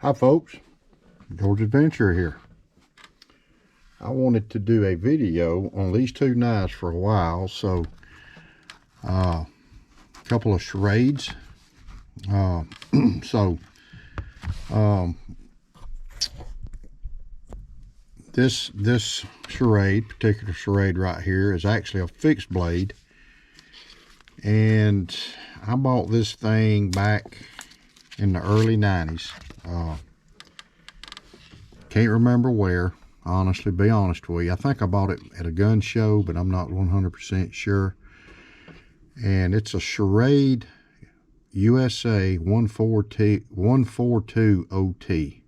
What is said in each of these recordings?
Hi folks, George Adventure here. I wanted to do a video on these two knives for a while, so a couple of Schrades. This Schrade, particular Schrade right here, is actually a fixed blade, and I bought this thing back in the early 90s. Can't remember where, honestly, be honest with you. I think I bought it at a gun show, but I'm not 100% sure. And it's a Schrade USA 142 OT.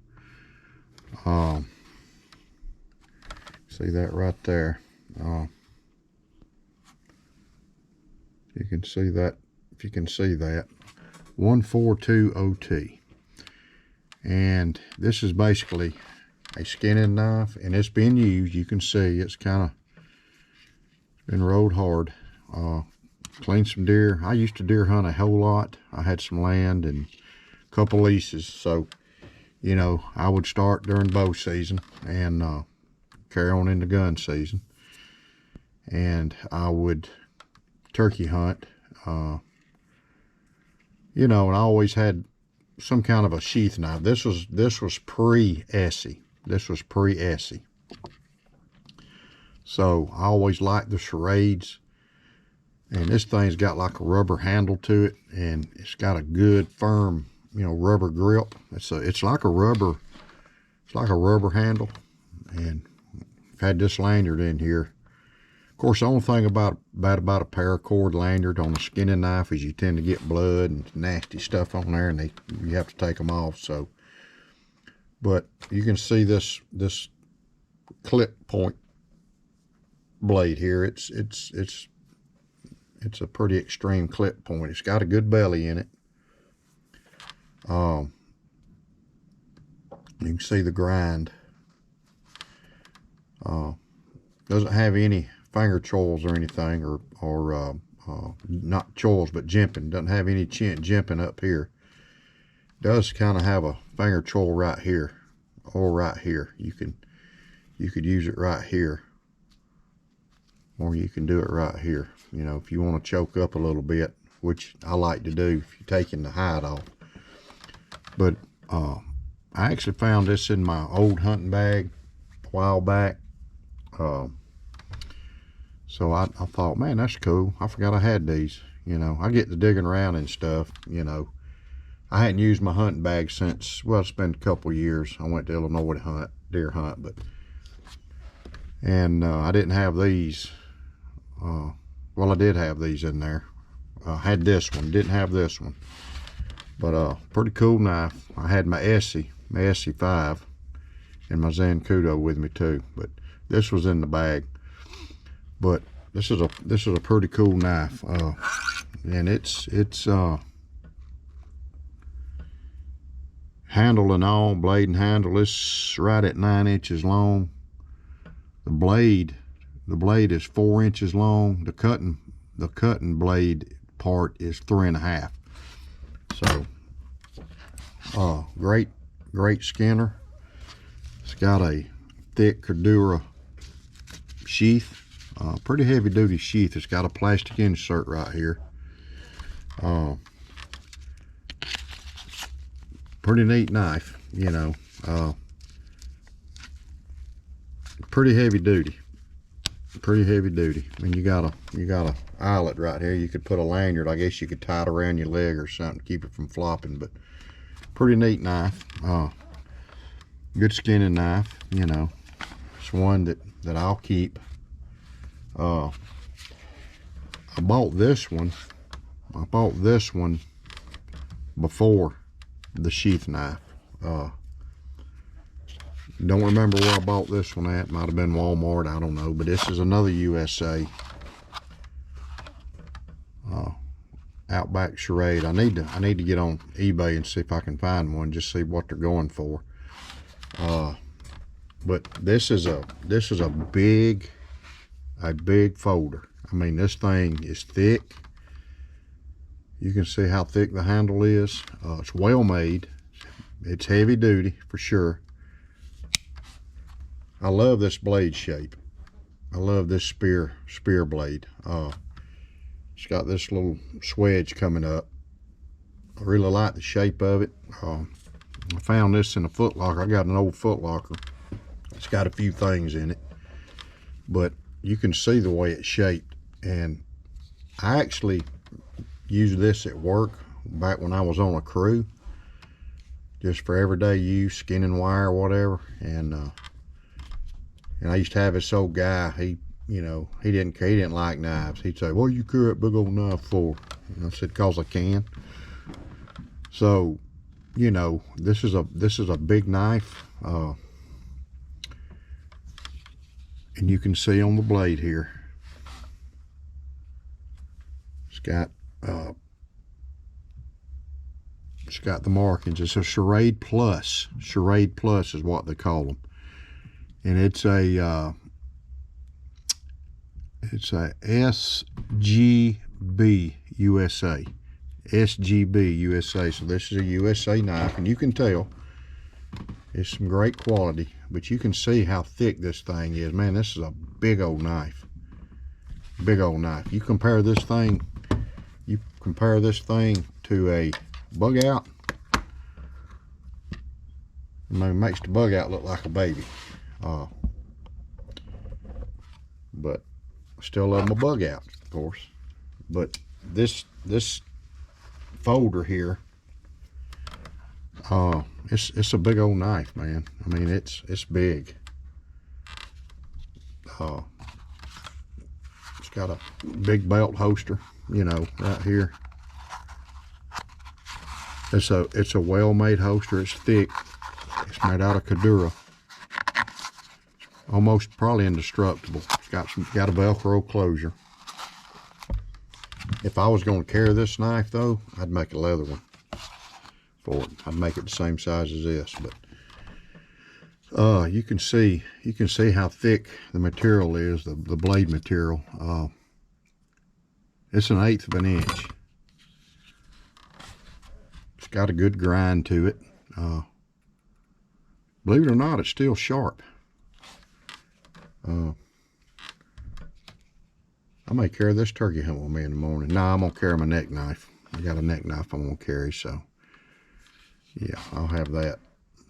See that right there. You can see that, if you can see that. 142 OT. And this is basically a skinning knife, and it's been used. You can see it's kind of been rode hard. Cleaned some deer. I used to deer hunt a whole lot. I had some land and a couple leases, so you know, I would start during bow season and carry on into gun season, and I would turkey hunt, you know, and I always had some kind of a sheath knife. This was pre-Essie. This was pre-Essie. So I always liked the Schrades, and this thing's got like a rubber handle to it, and it's got a good firm, you know, rubber grip. It's like a rubber handle, and I've had this lanyard in here. Of course, the only thing about a paracord lanyard on a skinning knife is you tend to get blood and nasty stuff on there, and you have to take them off. So, but you can see this clip point blade here. It's a pretty extreme clip point. It's got a good belly in it. You can see the grind. Doesn't have any finger choils or anything, or not choils, but jimping. Doesn't have any jimping up here. Does kind of have a finger choil right here, or right here. You could use it right here, or you can do it right here. You know, if you want to choke up a little bit, which I like to do if you're taking the hide off. But I actually found this in my old hunting bag a while back. So I thought, man, that's cool. I forgot I had these. You know, I get to digging around and stuff. You know, I hadn't used my hunting bag since, well, it's been a couple years. I went to Illinois to hunt, deer hunt, and I didn't have these. Well, I did have these in there. I had this one, didn't have this one. But pretty cool knife. I had my Essie 5, and my Zancudo with me too. But this was in the bag. But this is a pretty cool knife, and it's handle and all, blade and handle. It's right at 9 inches long. The blade is 4 inches long. The cutting blade part is 3.5. So great skinner. It's got a thick Cordura sheath. Pretty heavy duty sheath. It's got a plastic insert right here. Pretty neat knife, you know. Pretty heavy duty. I mean, you got a eyelet right here. You could put a lanyard. I guess you could tie it around your leg or something to keep it from flopping. But pretty neat knife. Good skinning knife. You know, it's one that I'll keep. I bought this one before the sheath knife. Don't remember where I bought this one at. Might have been Walmart, I don't know. But this is another USA Outback Schrade. I need to get on eBay and see if I can find one, just see what they're going for. But this is a big folder. I mean, this thing is thick. You can see how thick the handle is. It's well made. It's heavy duty for sure. I love this blade shape. I love this spear blade. It's got this little swedge coming up. I really like the shape of it. I found this in a Foot Locker. I got an old Foot Locker. It's got a few things in it, but you can see the way it's shaped. And I actually used this at work back when I was on a crew, just for everyday use, skinning wire or whatever. And I used to have this old guy. He didn't like knives. He'd say, "What do you carry that big old knife for?" And I said, "'Cause I can." So, this is a big knife, and you can see on the blade here, it's got the markings. It's a Schrade Plus. Schrade Plus is what they call them, and it's a SGB USA. SGB USA. So this is a USA knife, and you can tell it's some great quality, but you can see how thick this thing is. Man, this is a big old knife. Big old knife. You compare this thing to a bug out, it makes the bug out look like a baby. But I still love my bug out, of course. But this folder here, it's a big old knife, man. I mean, it's big. It's got a big belt holster, right here. It's a well-made holster. It's thick. It's made out of Kadura. Almost probably indestructible. It's got a Velcro closure. If I was going to carry this knife, though, I'd make a leather one for it. I'd make it the same size as this. But you can see how thick the material is, the blade material. It's 1/8 of an inch. It's got a good grind to it. Believe it or not, it's still sharp. I may carry this turkey hunt with me in the morning. Nah, I'm gonna carry my neck knife. I got a neck knife I'm gonna carry, so yeah, I'll have that.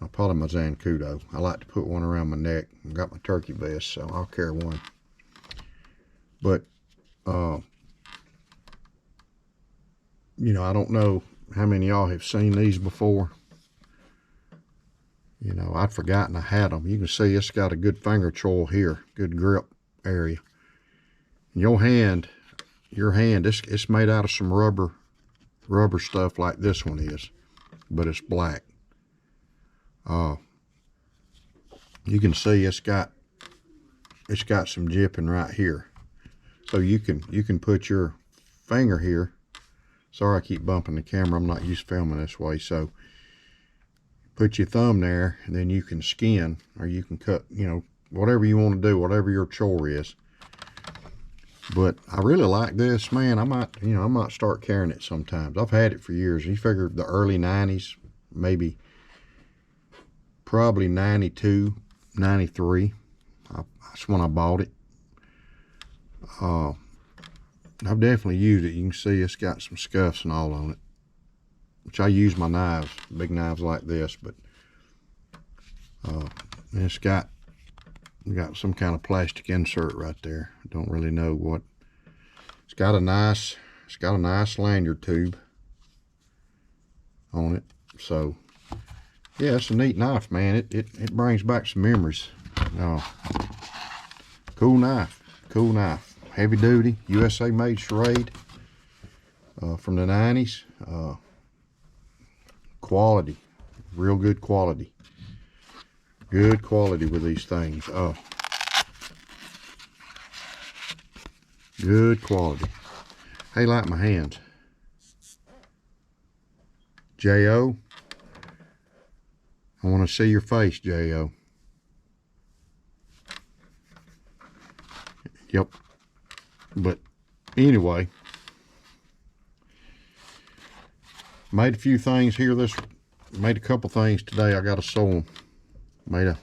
I'll probably my Zancudo. I like to put one around my neck. I've got my turkey vest, so I'll carry one. But I don't know how many of y'all have seen these before. I'd forgotten I had them. You can see it's got a good finger choil here, good grip area. And your hand, it's made out of some rubber stuff like this one is, but it's black. You can see it's got some jipping right here. So you can put your finger here. Sorry, I keep bumping the camera. I'm not used to filming this way. So put your thumb there, and then you can skin, or you can cut, whatever you want to do, whatever your chore is. But I really like this, man. I might start carrying it sometimes. I've had it for years. You figure the early 90s, probably 92, 93. That's when I bought it. I've definitely used it. You can see it's got some scuffs and all on it, which I use my knives, big knives like this, but it's got some kind of plastic insert right there. I don't really know what. It's got a nice lanyard tube on it. So yeah, it's a neat knife, man. It brings back some memories. Cool knife. Heavy duty, USA made Schrade, from the 90s. Quality, real good quality. Good quality with these things. Good quality. Hey, like my hands. J.O. I want to see your face, J.O. Yep. But anyway, made a few things here this a couple things today. I got to sew them. Made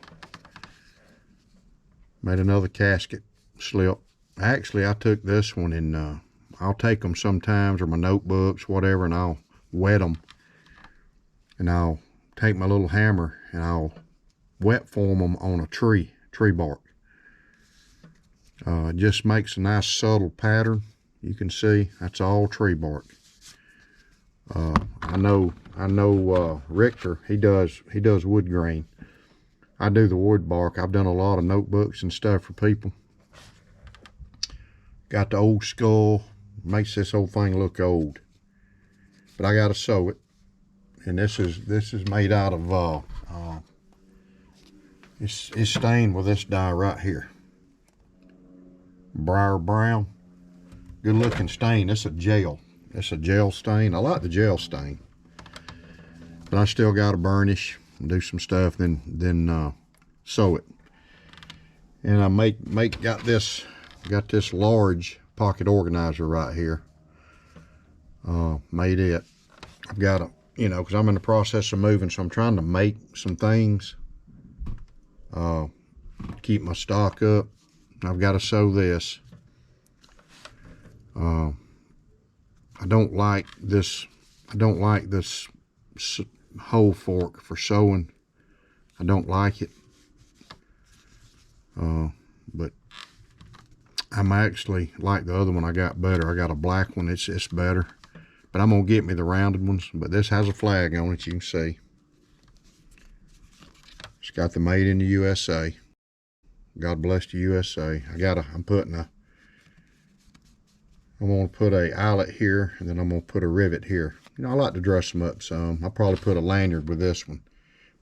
another casket slip. Actually, I took this one and I'll take them sometimes, or my notebooks, whatever, and I'll wet them. And I'll take my little hammer and I'll wet form them on a tree bark. It just makes a nice subtle pattern. You can see that's all tree bark. I know Richter, he does wood grain. I do the wood bark. I've done a lot of notebooks and stuff for people. Got the old skull, makes this whole thing look old. But I gotta sew it. And this is made out of it's stained with this dye right here. Briar brown. Good looking stain. It's a gel. It's a gel stain. I like the gel stain. But I still gotta burnish and do some stuff, then sew it. And I got this large pocket organizer right here. Made it. I've got a, because I'm in the process of moving, so I'm trying to make some things, keep my stock up. I've got to sew this. I don't like this hole fork for sewing. I don't like it. But I'm actually like the other one I got better. I got a black one, it's better. But I'm gonna get me the rounded ones. But this has a flag on it, you can see. It's got the made in the USA. God bless the USA. I'm gonna put a eyelet here, and then I'm gonna put a rivet here. I like to dress them up some. I'll probably put a lanyard with this one.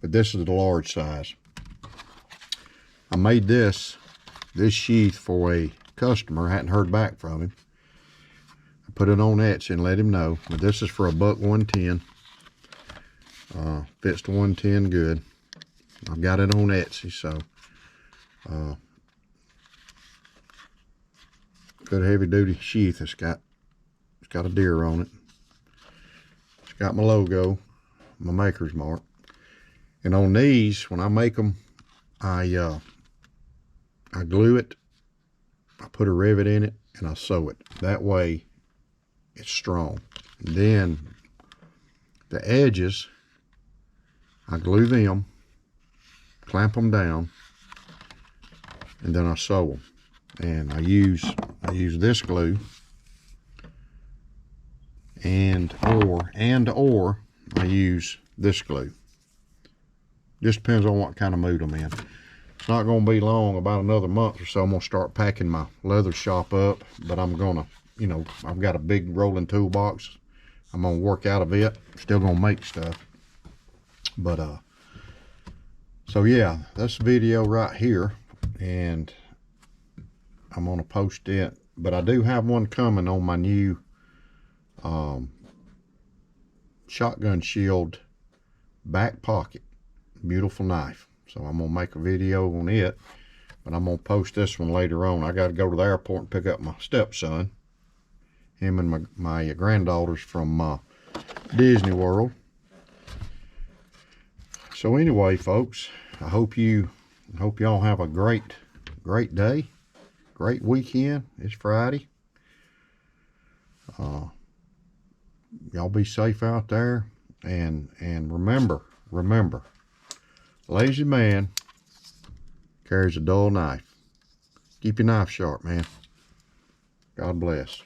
But this is the large size. I made this sheath for a customer. I hadn't heard back from him. I put it on Etsy and let him know. But this is for $1.110. Fits to 110 good. I've got it on Etsy, so good heavy duty sheath. It's got a deer on it. It's got my logo, my maker's mark. And on these, when I make them, I glue it, I put a rivet in it, and I sew it. That way, it's strong. And then the edges, I glue them, clamp them down, and then I sew them. And I use this glue, or I use this glue. Just depends on what kind of mood I'm in. It's not going to be long, about another month or so, I'm going to start packing my leather shop up. But I'm going to, I've got a big rolling toolbox. I'm going to work out of it. Still going to make stuff. But, so yeah, that's the video right here. And I'm going to post it. But I do have one coming on my new shotgun shield back pocket. Beautiful knife. So I'm gonna make a video on it, but I'm gonna post this one later on. I gotta go to the airport and pick up my stepson, him and my granddaughters from Disney World. So anyway, folks, I hope y'all have a great day, great weekend. It's Friday. Y'all be safe out there, and remember, lazy man carries a dull knife. Keep your knife sharp, man. God bless.